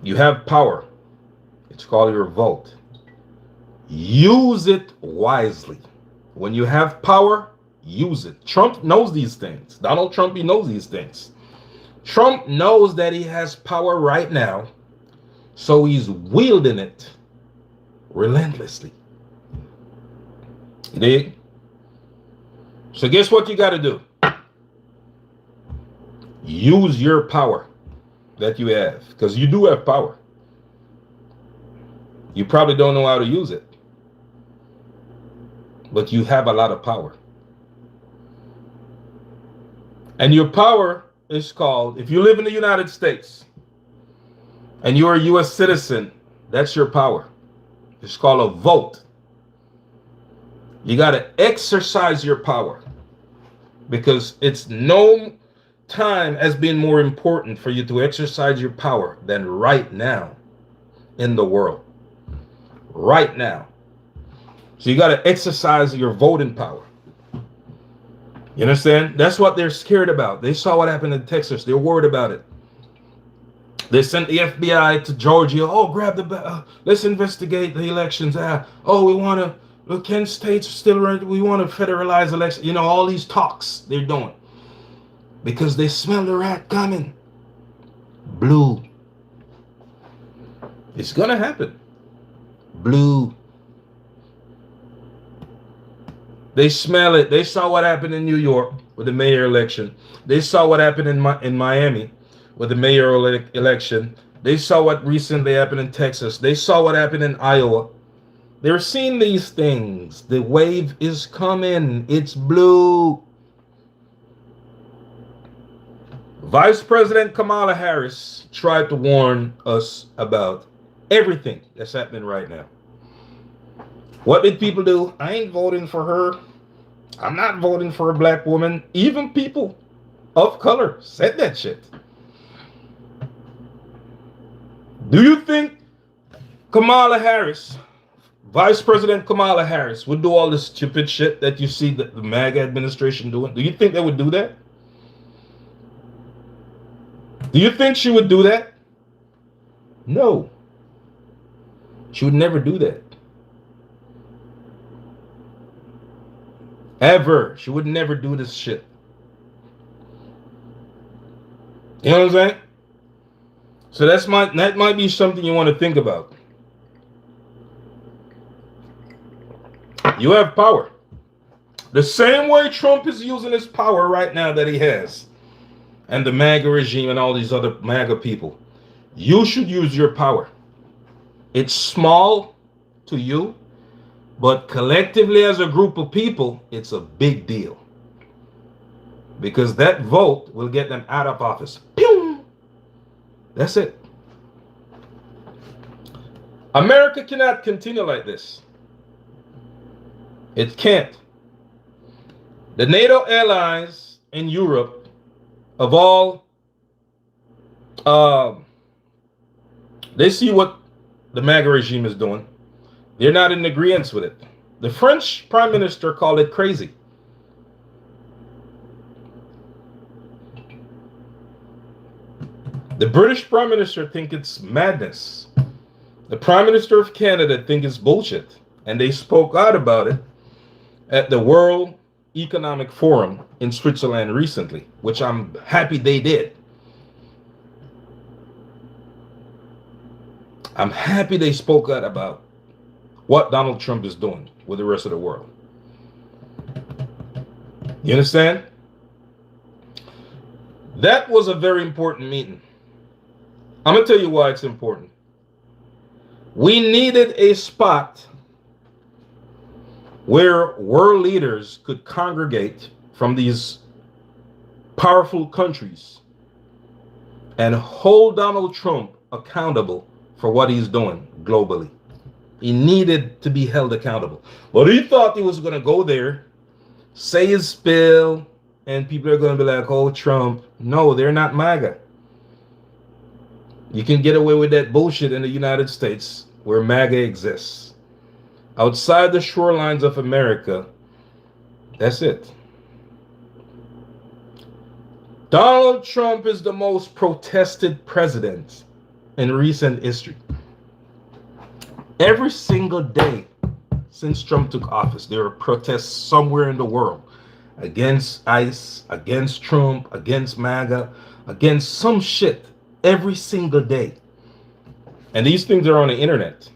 You have power. It's called your vote. Use it wisely. When you have power, use it. Trump knows these things. Donald Trump, he knows these things. Trump knows that he has power right now, so he's wielding it relentlessly. Dig? So guess what you got to do? Use your power that you have, because you do have power. You probably don't know how to use it, but you have a lot of power. And your power is called, if you live in the United States and you're a U.S. citizen, that's your power. It's called a vote. You got to exercise your power, because it's no time has been more important for you to exercise your power than right now in the world. Right now. So you got to exercise your voting power. You understand? That's what they're scared about. They saw what happened in Texas. They're worried about it. They sent the FBI to Georgia. Oh, grab the let's investigate the elections. We want to. Look, Kent State's still right. We want to federalize elections. You know, all these talks they're doing because they smell the rat coming. Blue. It's gonna happen. Blue. They smell it. They saw what happened in New York with the mayor election. They saw what happened in Miami with the mayoral election. They saw what recently happened in Texas. They saw what happened in Iowa. They're seeing these things. The wave is coming. It's blue. Vice President Kamala Harris tried to warn us about everything that's happening right now. What did people do? I ain't voting for her. I'm not voting for a black woman. Even people of color said that shit. Do you think Kamala Harris, Vice President Kamala Harris, would do all this stupid shit that you see the MAGA administration doing? Do you think they would do that? Do you think she would do that? No. She would never do that. Ever. She would never do this shit. You know what I'm saying? So that might be something you want to think about. You have power. The same way Trump is using his power right now that he has, and the MAGA regime and all these other MAGA people, you should use your power. It's small to you, but collectively as a group of people, it's a big deal. Because that vote will get them out of office. Pew! That's it. America cannot continue like this. It can't. The NATO allies in Europe, of all, they see what the MAGA regime is doing. They're not in agreement with it. The French Prime Minister called it crazy. The British Prime Minister thinks it's madness. The Prime Minister of Canada thinks it's bullshit. And they spoke out about it at the World Economic Forum in Switzerland recently, which I'm happy they did. I'm happy they spoke out about what Donald Trump is doing with the rest of the world. You understand? That was a very important meeting. I'm going to tell you why it's important. We needed a spot where world leaders could congregate from these powerful countries and hold Donald Trump accountable for what he's doing globally. He needed to be held accountable. But he thought he was going to go there, say his spill, and people are going to be like, oh, Trump. No, they're not MAGA. You can get away with that bullshit in the United States where MAGA exists. Outside the shorelines of America, that's it. Donald Trump is the most protested president in recent history. Every single day since Trump took office, there are protests somewhere in the world against ICE, against Trump, against MAGA, against some shit every single day. And these things are on the internet,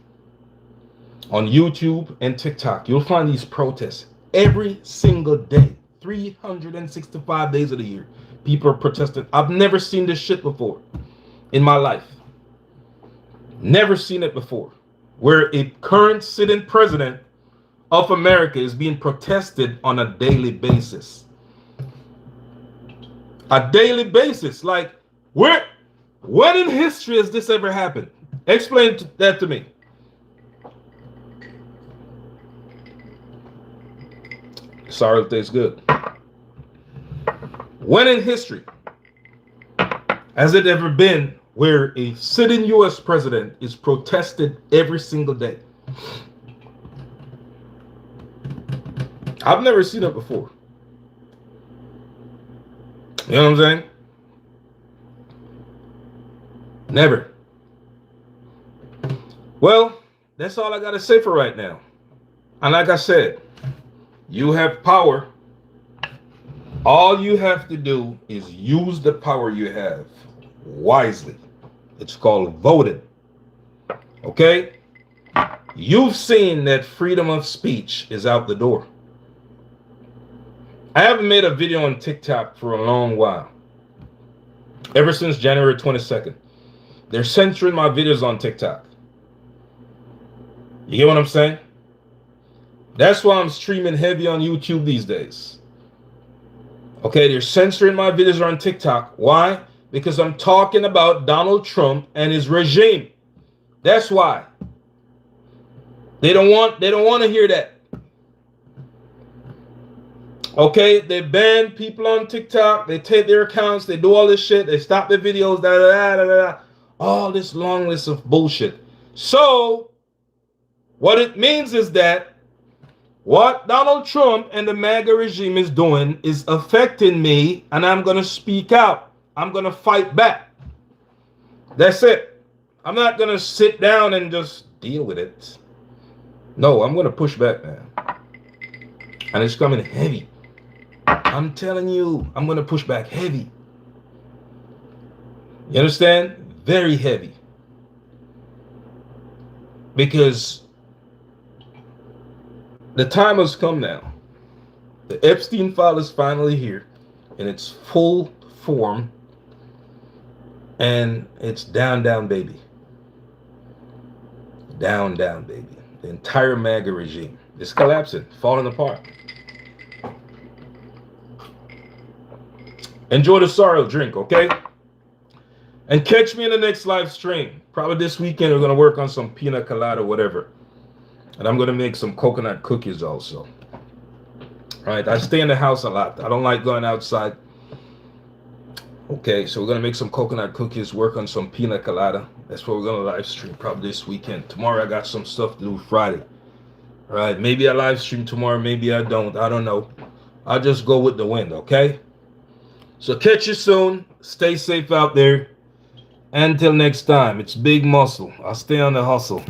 on YouTube and TikTok. You'll find these protests every single day, 365 days of the year. People are protesting. I've never seen this shit before in my life. Never seen it before. Where a current sitting president of America is being protested on a daily basis. A daily basis. Like, when in history has this ever happened? Explain that to me. Sorry, it tastes good. When in history has it ever been where a sitting U.S. president is protested every single day? I've never seen it before. You know what I'm saying? Never. Well, that's all I got to say for right now. And like I said, you have power. All you have to do is use the power you have wisely. It's called voting. Okay? You've seen that freedom of speech is out the door. I haven't made a video on TikTok for a long while. Ever since January 22nd. They're censoring my videos on TikTok. You get what I'm saying? That's why I'm streaming heavy on YouTube these days. Okay, they're censoring my videos on TikTok. Why? Because I'm talking about Donald Trump and his regime. That's why. They don't want to hear that. Okay, they ban people on TikTok. They take their accounts. They do all this shit. They stop the videos. Da da da da da. All this long list of bullshit. So, what it means is that what Donald Trump and the MAGA regime is doing is affecting me, and I'm gonna speak out. I'm gonna fight back. That's it. I'm not gonna sit down and just deal with it. No, I'm gonna push back, man. And it's coming heavy. I'm telling you, I'm going to push back heavy. You understand? Very heavy. Because the time has come now. The Epstein file is finally here in its full form. And it's down, down, baby. Down, down, baby. The entire MAGA regime is collapsing, falling apart. Enjoy the sorrel drink, okay? And catch me in the next live stream. Probably this weekend we're going to work on some pina colada, whatever. And I'm going to make some coconut cookies also. All right, I stay in the house a lot. I don't like going outside. Okay, so we're going to make some coconut cookies, work on some pina colada. That's what we're going to live stream probably this weekend. Tomorrow I got some stuff to do Friday. All right, maybe I live stream tomorrow, maybe I don't. I don't know. I'll just go with the wind, okay? So catch you soon. Stay safe out there. Until next time, it's Big Muscle. I'll stay on the hustle.